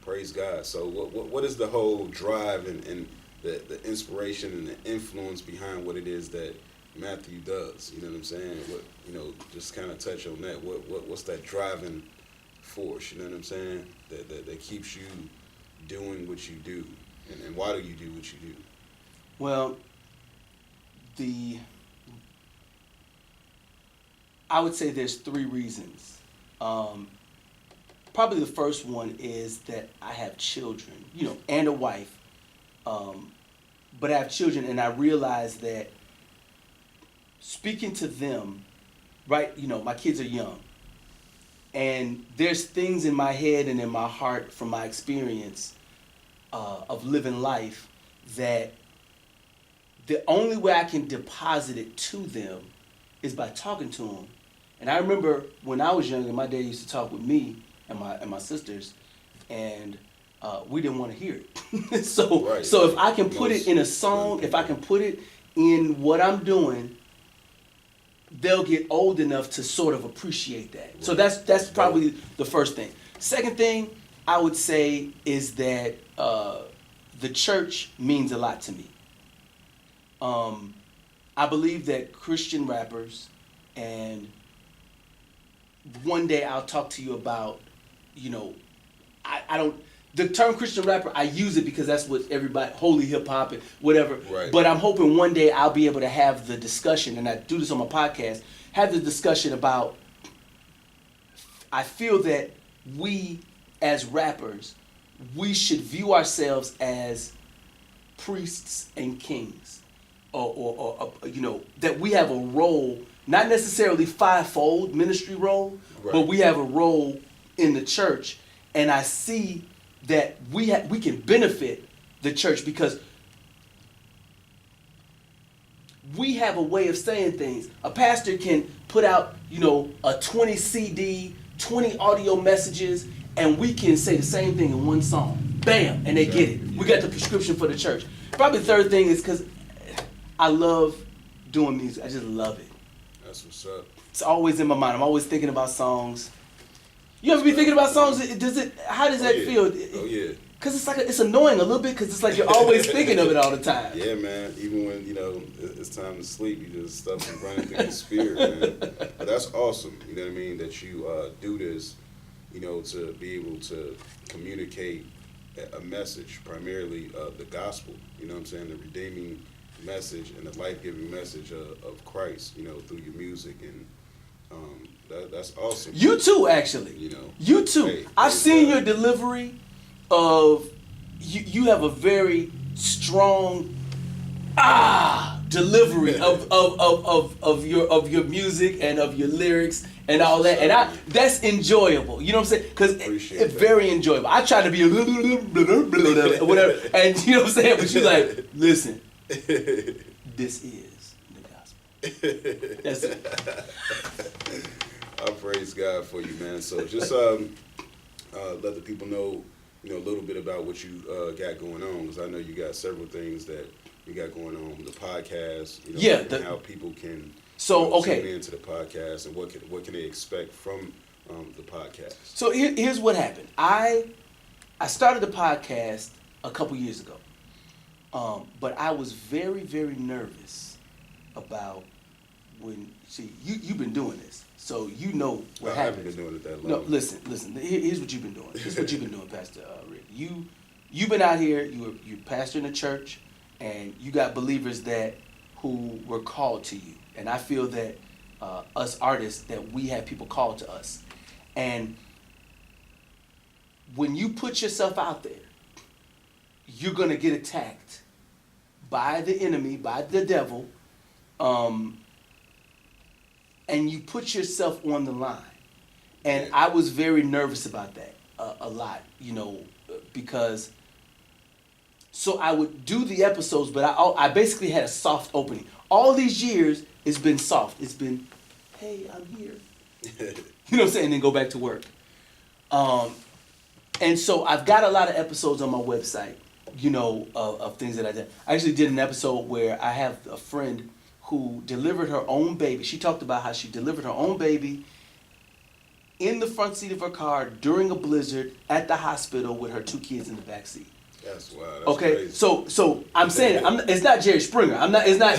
Praise God. So what is the whole drive and the inspiration and the influence behind what it is that Matthew does? You know what I'm saying? Just kind of touch on that. What's that driving force? You know what I'm saying? That keeps you doing what you do, and why do you do what you do? Well, I would say there's three reasons. Probably the first one is that I have children, and a wife. But I have children, and I realize that speaking to them, right, my kids are young. And there's things in my head and in my heart from my experience of living life that the only way I can deposit it to them is by talking to them. And I remember when I was younger, my dad used to talk with me and my sisters, and we didn't want to hear it. So if I can put it in a song, if I can put it in what I'm doing, they'll get old enough to sort of appreciate that. Right. So that's probably the first thing. Second thing I would say is that the church means a lot to me. I believe that Christian rappers, and one day I'll talk to you about, I don't, the term Christian rapper, I use it because that's what everybody, holy hip hop and whatever. Right. But I'm hoping one day I'll be able to have the discussion, and I do this on my podcast, have the discussion about, I feel that we as rappers, we should view ourselves as priests and kings, or that we have a role, not necessarily fivefold ministry role, right, but we have a role in the church, and I see that we can benefit the church because we have a way of saying things. A pastor can put out, a 20 CD, 20 audio messages, and we can say the same thing in one song. Bam, and they get it. We got the prescription for the church. Probably the third thing is because I love doing music. I just love it. That's what's up. It's always in my mind. I'm always thinking about songs. You ever be thinking about songs? How does that feel? Oh yeah. Cause it's annoying a little bit. Cause it's like you're always thinking of it all the time. Yeah, man. Even when it's time to sleep, you just stuff and running through your spirit, man. But that's awesome. You know what I mean? That you do this, to be able to communicate a message, primarily the gospel. You know what I'm saying? The redeeming message and the life-giving message of Christ. Through your music, and that's awesome. You too, actually. You too. Hey, I've seen your delivery of you have a very strong delivery of your music and of your lyrics and all that, and that's enjoyable. You know what I'm saying? Because it's very enjoyable. I try to be a little whatever, and you know what I'm saying. But you're like, listen, this is the gospel. That's it. I praise God for you, man. So just let the people know, a little bit about what you got going on, because I know you got several things that you got going on, the podcast, and how people can tune into the podcast, and what can they expect from the podcast. So here's what happened. I started the podcast a couple years ago, but I was very, very nervous about you've been doing this. So you know what happens. I haven't been doing it that long. No, listen. Here's what you've been doing. Here's what you've been doing, Pastor Rick. You've been out here. You're pastoring a church, and you got believers who were called to you. And I feel that us artists, that we have people called to us. And when you put yourself out there, you're gonna get attacked by the enemy, by the devil. And you put yourself on the line. And I was very nervous about that a lot, because so I would do the episodes, but I basically had a soft opening. All these years, it's been soft. It's been, hey, I'm here. You know what I'm saying? And then go back to work. And so I've got a lot of episodes on my website, of things that I did. I actually did an episode where I have a friend who delivered her own baby. She talked about how she delivered her own baby in the front seat of her car during a blizzard at the hospital with her 2 kids in the back seat. That's wild. That's Okay, crazy. so I'm saying it's not Jerry Springer. It's not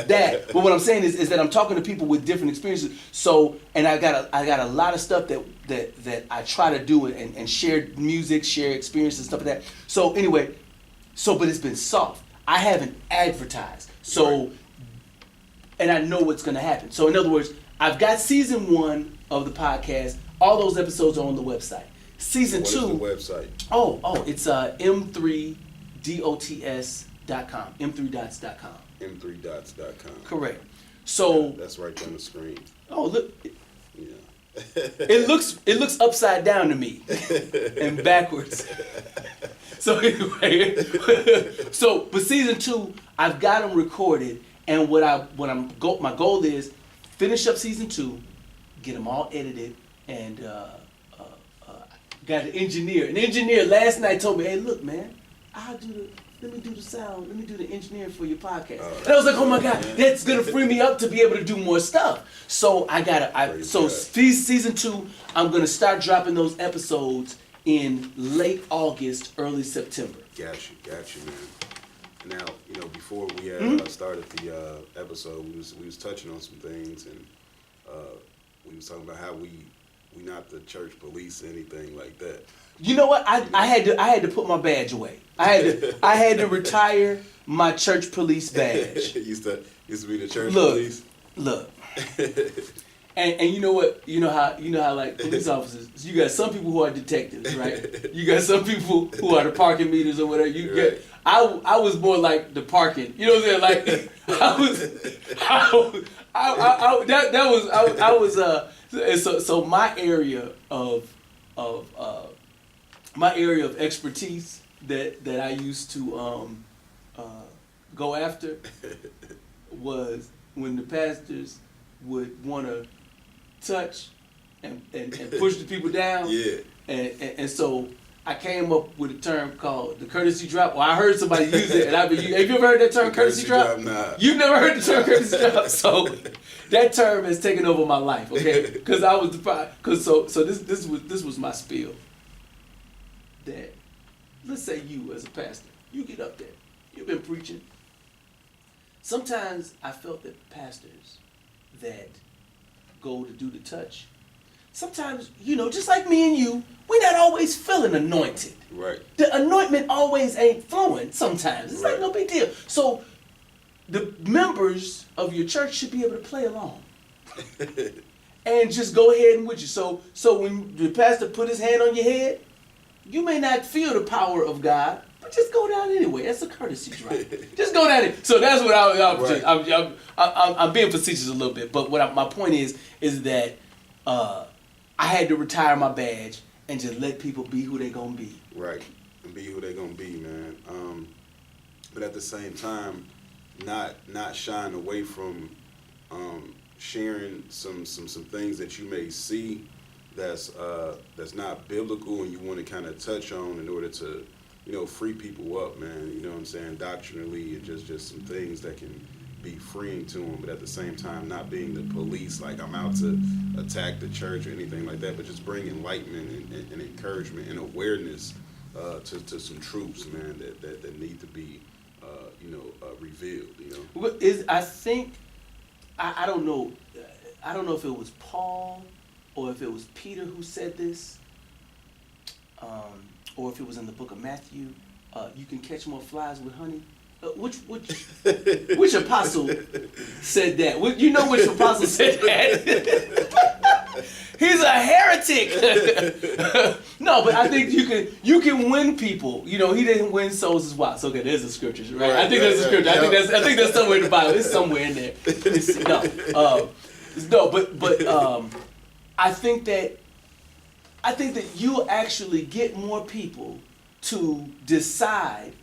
that. But what I'm saying is that I'm talking to people with different experiences. So, and I got a lot of stuff that I try to do and share music, share experiences, stuff like that. So anyway, but it's been soft. I haven't advertised. So, Right. and I know what's gonna happen. So in other words, I've got season 1 of the podcast. All those episodes are on the website. Season What 2. is the website? It's m3dots.com. m3dots.com. m3dots.com. Correct. So That's right there on the screen. look, Yeah. it looks upside down to me and backwards. So anyway, but season 2, I've got them recorded, and my goal is finish up season 2, get them all edited, and got an engineer. An engineer last night told me, "Hey, look, man, let me do the sound, let me do the engineering for your podcast." And I was like, "Oh my God, that's gonna free me up to be able to do more stuff." So season 2, I'm gonna start dropping those episodes in late August, early September. Got you, man. Now, before we had started the episode, we was touching on some things, and we was talking about how we not the church police, anything like that. You know what? I had to put my badge away. I had to retire my church police badge. used to be the church police. Look. And you know what? You know how like police officers, you got some people who are detectives, right? You got some people who are the parking meters or whatever. I was more like the parking. You know what I'm saying? Like so my area of expertise that I used to go after was when the pastors would want to touch and push the people down. Yeah. And so I came up with a term called the courtesy drop. Well, I heard somebody use it, and have you ever heard that term, courtesy drop? Nah. You've never heard the term courtesy drop, so that term has taken over my life. Okay, because I was this was my spiel. That let's say you as a pastor, you get up there, you've been preaching. Sometimes I felt that pastors that go to do the touch, sometimes, just like me and you, we're not always feeling anointed. Right. The anointment always ain't flowing sometimes. It's like no big deal. So the members of your church should be able to play along. And just go ahead and with you. So when the pastor put his hand on your head, you may not feel the power of God, but just go down anyway. That's a courtesy drop. Just go down it. So that's what I'm being facetious a little bit. But my point is that I had to retire my badge and just let people be who they gonna be. Right, and be who they gonna be, man. But at the same time, not shying away from sharing some things that you may see that's not biblical, and you want to kind of touch on in order to free people up, man. You know what I'm saying? Doctrinally, just some things that can be freeing to them, but at the same time not being the police, like I'm out to attack the church or anything like that, but just bring enlightenment and encouragement and awareness to some truths, man, that need to be revealed. I don't know if it was Paul or if it was Peter who said this, or if it was in the book of Matthew. You can catch more flies with honey. Which apostle said that? You know which apostle said that? He's a heretic. No, but I think you can win people. He didn't win souls as wise. Okay, there's the scriptures, right? I think there's a scripture. I think that's somewhere in the Bible. It's somewhere in there. But I think that you'll actually get more people to decide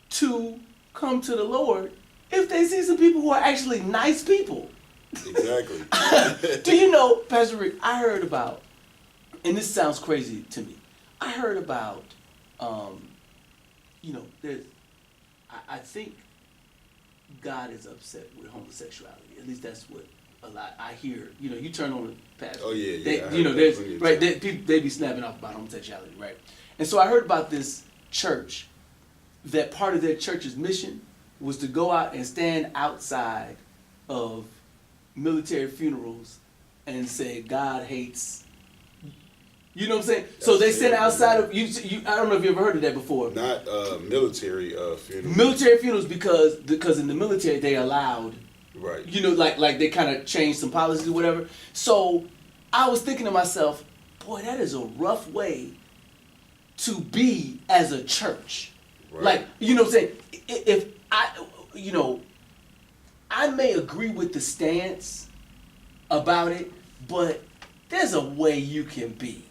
to come to the Lord if they see some people who are actually nice people. Exactly. Do you know, Pastor Rick, I heard about, and this sounds crazy to me, I heard about, I think God is upset with homosexuality. At least that's what a lot. I hear, you turn on the pastor. Oh, yeah, They, yeah, I you know, heard there's that plenty of right. times. They be snapping off about homosexuality, right? And so I heard about this church that part of their church's mission was to go out and stand outside of military funerals and say God hates. You know what I'm saying? So they stand outside of you. I don't know if you ever heard of that before. Not military funerals. Military funerals because in the military they allowed. Right. Like they kind of changed some policies or whatever. So I was thinking to myself, boy, that is a rough way to be as a church. Right. Like, you know what I'm saying? If I may agree with the stance about it, but there's a way you can be.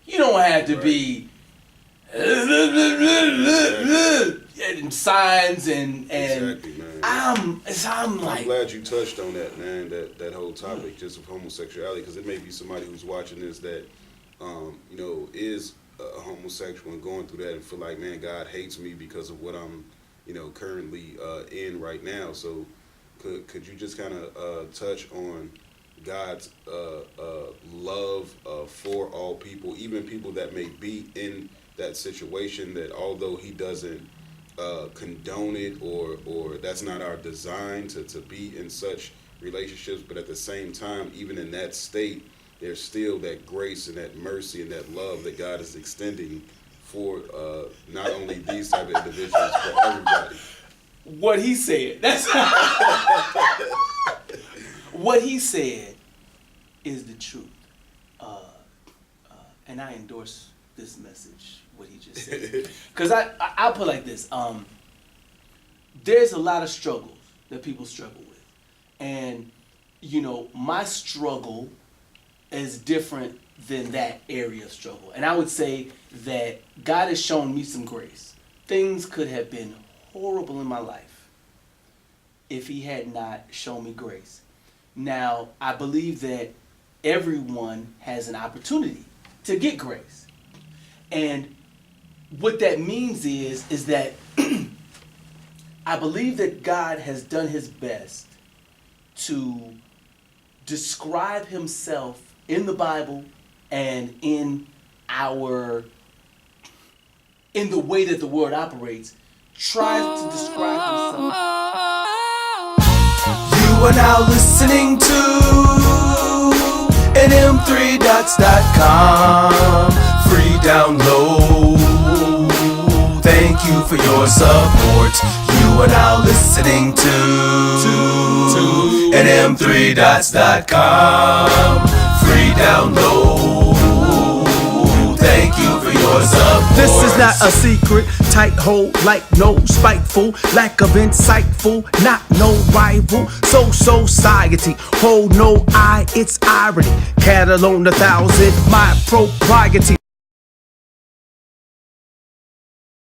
You don't have to be and signs and Exactly, man. I'm like, I'm glad you touched on that, man. That whole topic just of homosexuality, because it may be somebody who's watching this that is a homosexual and going through that and feel like, man, God hates me because of what I'm currently in right now. So could you just kind of touch on God's love for all people, even people that may be in that situation, that although he doesn't condone it or that's not our design to be in such relationships, but at the same time, even in that state, there's still that grace and that mercy and that love that God is extending for not only these type of individuals, but everybody. What he said. That's what he said is the truth. And I endorse this message, what he just said. Because I'll put it like this. There's a lot of struggles that people struggle with. And, my struggle is different than that area of struggle. And I would say that God has shown me some grace. Things could have been horrible in my life if he had not shown me grace. Now, I believe that everyone has an opportunity to get grace. And what that means is that I believe that God has done his best to describe himself in the Bible and in the way that the word operates, tries to describe himself. You are now listening to nm3dots.com. Free download. Thank you for your support. You are now listening to nm3dots.com. Free download. Thank you for your support. This is not a secret, tight hole, like no spiteful, lack of insightful, not no rival. Society, hold no eye, it's irony. Cattle on 1,000, my propriety.